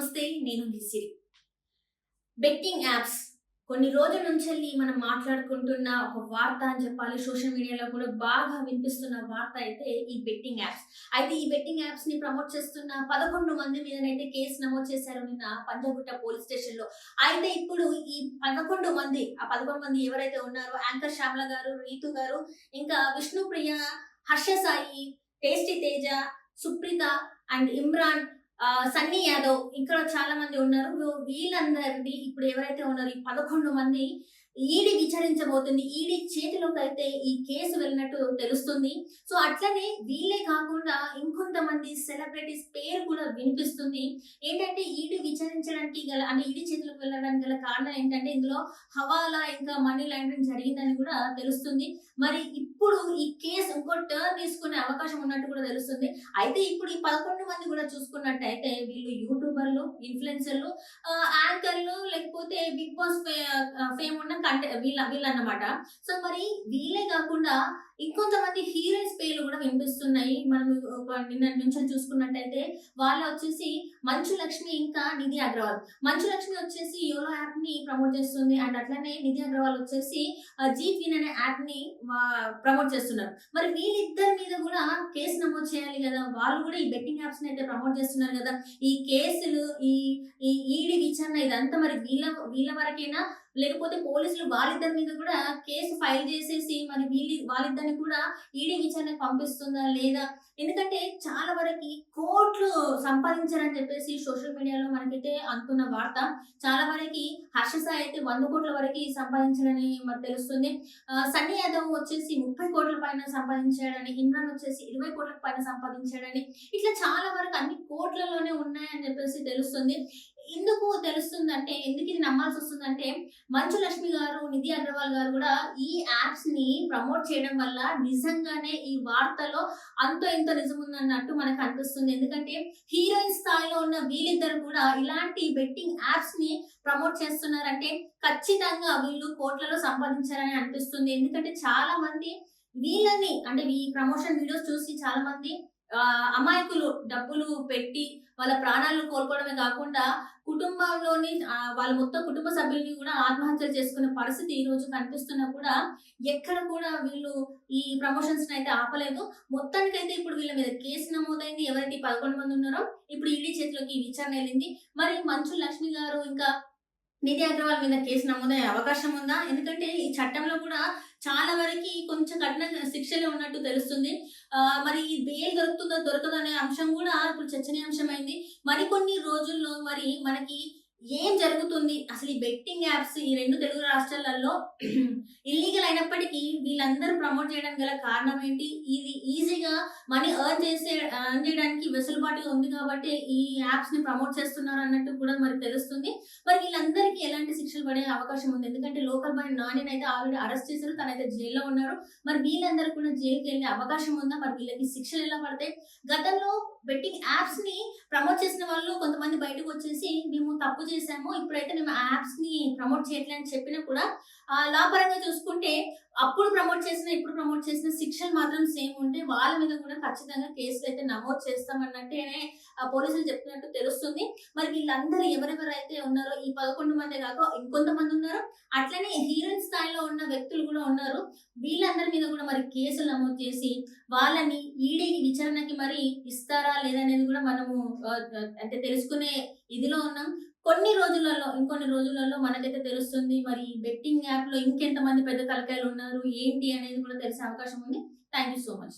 నమస్తే, నేను లిసిరి. Betting apps కొన్ని రోజుల నుంచెల్లి మనం మాట్లాడుకుంటున్న ఒక వార్త అని చెప్పాలి. సోషల్ మీడియాలో కూడా బాగా వినిపిస్తున్న వార్త అయితే ఈ బెట్టింగ్ యాప్స్. అయితే ఈ బెట్టింగ్ యాప్స్‌ని ప్రమోట్ చేస్తున్న 11 మంది మీదనైతే కేసు నమోదు చేశారు నిన్న పంజాగుట్ట పోలీస్ స్టేషన్‌లో. అయితే ఇప్పుడు ఈ 11 మంది, ఆ 11 మంది ఎవరైతే ఉన్నారో యాంకర్ శ్యామల గారు, రీతు గారు, ఇంకా విష్ణుప్రియ, హర్ష సాయి, టేస్టీ తేజ, సుప్రీత అండ్ ఇమ్రాన్, సన్నీ యాదవ్, ఇంకా చాలా మంది ఉన్నారు. వీళ్ళందరిది ఇప్పుడు ఎవరైతే ఉన్నారో ఈ 11 మంది ఈడీ విచారించబోతుంది. ఈడీ చేతిలోకైతే ఈ కేసు వెళ్ళినట్టు తెలుస్తుంది. సో అట్లనే వీళ్ళే కాకుండా ఇంకొంతమంది సెలబ్రిటీస్ పేరు కూడా వినిపిస్తుంది. ఏంటంటే ఈడీ విచారించడానికి గల, అంటే ఈడీ చేతిలోకి వెళ్ళడానికి గల కారణం ఏంటంటే ఇందులో హవాలా ఇంకా మనీ లాండరింగ్ జరిగిందని కూడా తెలుస్తుంది. మరి ఇప్పుడు ఈ కేసు ఇంకో టర్న్ తీసుకునే అవకాశం ఉన్నట్టు కూడా తెలుస్తుంది. అయితే ఇప్పుడు ఈ 11 మంది కూడా చూసుకున్నట్టయితే వీళ్ళు యూట్యూబర్లు, ఇన్‌ఫ్లుయెన్సర్లు, యాంకర్లు, లేకపోతే బిగ్ బాస్ ఫేమ్ ఉన్న వీళ్ళన్నమాట. సో మరి వీళ్ళే కాకుండా ఇంకొంతమంది హీరోయిన్స్ పేర్లు కూడా వినిపిస్తున్నాయి. మనం నిన్న నుంచి చూసుకున్నట్టయితే వాళ్ళు వచ్చేసి మంచు లక్ష్మి ఇంకా నిధి అగర్వాల్. మంచు లక్ష్మి వచ్చేసి యోలో యాప్ ని ప్రమోట్ చేస్తుంది. అండ్ అట్లనే నిధి అగర్వాల్ వచ్చేసి జీ క్వీన్ అనే యాప్ ని ప్రమోట్ చేస్తున్నారు. మరి వీళ్ళిద్దరి మీద కూడా కేసు నమోదు చేయాలి కదా. వాళ్ళు కూడా ఈ బెట్టింగ్ యాప్స్ ని అయితే ప్రమోట్ చేస్తున్నారు కదా. ఈ కేసులు, ఈ ఈడీ విచారణ ఇదంతా మరి వీళ్ళ వరకేనా, లేకపోతే పోలీసులు వాళ్ళిద్దరి మీద కూడా కేసు ఫైల్ చేసేసి మరి వాళ్ళిద్దరిని కూడా ఈడీ విచారణకు పంపిస్తుందా లేదా? ఎందుకంటే చాలా వరకు కోట్లు సంపాదించారని చెప్పేసి సోషల్ మీడియాలో మనకైతే అనుకున్న వార్త. చాలా వరకు హర్ష సాయి అయితే 100 కోట్ల వరకు సంపాదించాడని మరి తెలుస్తుంది. సన్నీ యాదవ్ వచ్చేసి 30 కోట్ల పైన సంపాదించాడని, ఇమ్రాన్ వచ్చేసి 20 కోట్ల పైన సంపాదించాడని, ఇట్లా చాలా వరకు అన్ని కోట్లలోనే ఉన్నాయని చెప్పేసి తెలుస్తుంది. ఎందుకు తెలుస్తుందంటే, ఎందుకు ఇది నమ్మాల్సి వస్తుందంటే, మంచు లక్ష్మి గారు, నిధి అగర్వాల్ గారు కూడా ఈ యాప్స్ ని ప్రమోట్ చేయడం వల్ల నిజంగానే ఈ వార్తలో అంతో ఇంతో నిజం ఉందన్నట్టు మనకు అనిపిస్తుంది. ఎందుకంటే హీరోయిన్ స్థాయిలో ఉన్న వీళ్ళిద్దరు కూడా ఇలాంటి బెట్టింగ్ యాప్స్ ని ప్రమోట్ చేస్తున్నారంటే ఖచ్చితంగా వీళ్ళు కోట్లలో సంపాదించారని అనిపిస్తుంది. ఎందుకంటే చాలా మంది వీళ్ళని, అంటే ఈ ప్రమోషన్ వీడియోస్ చూసి చాలా మంది అమాయకులు డబ్బులు పెట్టి వాళ్ళ ప్రాణాలను కోల్పోవడమే కాకుండా కుటుంబంలోని వాళ్ళ మొత్తం కుటుంబ సభ్యుల్ని కూడా ఆత్మహత్యలు చేసుకునే పరిస్థితి ఈ రోజు కనిపిస్తున్నా కూడా ఎక్కడ కూడా వీళ్ళు ఈ ప్రమోషన్స్ అయితే ఆపలేదు. మొత్తానికైతే ఇప్పుడు వీళ్ళ మీద కేసు నమోదైంది. ఎవరైతే 11 మంది ఉన్నారో ఇప్పుడు ఈడీ చేతిలోకి విచారణ వెళ్ళింది. మరి మంచు లక్ష్మి గారు ఇంకా నిధి అగర్వాల్ మీద కేసు నమోదయ్యే అవకాశం ఉందా? ఎందుకంటే ఈ చట్టంలో కూడా చాలా వరకు కొంచెం కఠిన శిక్షలే ఉన్నట్టు తెలుస్తుంది. మరి బెయిల్ దొరుకుతుందో దొరకదో అనే అంశం కూడా ఇప్పుడు చర్చనీయాంశమైంది. మరికొన్ని రోజుల్లో మరి మనకి ఏం జరుగుతుంది, అసలు ఈ బెట్టింగ్ యాప్స్ ఈ 2 తెలుగు రాష్ట్రాలలో ఇల్లీగల్ అయినప్పటికీ వీళ్ళందరూ ప్రమోట్ చేయడానికి గల కారణం ఏంటి? ఇది ఈజీగా మనీ ఎర్న్ చేయడానికి వెసులుబాటుగా ఉంది కాబట్టి ఈ యాప్స్ ని ప్రమోట్ చేస్తున్నారు అన్నట్టు కూడా మరి తెలుస్తుంది. మరి వీళ్ళందరికీ ఎలాంటి శిక్షలు పడే అవకాశం ఉంది? ఎందుకంటే లోకల్ బాయ్ నానిని అయితే ఆల్రెడీ అరెస్ట్ చేశారు, తనైతే జైల్లో ఉన్నారు. మరి వీళ్ళందరూ కూడా జైలుకి వెళ్ళే అవకాశం ఉందా? మరి వీళ్ళకి శిక్షలు ఎలా పడతాయి? గతంలో బెట్టింగ్ యాప్స్ ని ప్రమోట్ చేసిన వాళ్ళు కొంతమంది బయటకు వచ్చేసి మేము తప్పు చేశాము, ఇప్పుడైతే మేము యాప్స్ ని ప్రమోట్ చేయట్లే అని చెప్పినా కూడా లా పరంగా చూసుకుంటే అప్పుడు ప్రమోట్ చేసిన, ఇప్పుడు ప్రమోట్ చేసిన శిక్షలు మాత్రం సేమ్ ఉంటే వాళ్ళ మీద కూడా ఖచ్చితంగా కేసులు అయితే నమోదు చేస్తామన్నట్టేనే పోలీసులు చెప్తున్నట్టు తెలుస్తుంది. మరి వీళ్ళందరూ ఎవరెవరైతే ఉన్నారో ఈ 11 మంది కాక ఇంకొంతమంది ఉన్నారు. అట్లనే హీరోయిన్ స్థాయిలో ఉన్న వ్యక్తులు కూడా ఉన్నారు. వీళ్ళందరి మీద కూడా మరి కేసులు నమోదు చేసి వాళ్ళని ఈడీకి విచారణకి మరి ఇస్తారా లేదనేది కూడా మనము అంటే తెలుసుకునే ఇదిలో ఉన్నాం. ఇంకొన్ని రోజులలో మనకైతే తెలుస్తుంది. మరి బెట్టింగ్ యాప్ లో ఇంకెంతమంది పెద్ద తలకాయలు ఉన్నారు ఏంటి అనేది కూడా తెలిసే అవకాశం ఉంది. Thank you so much.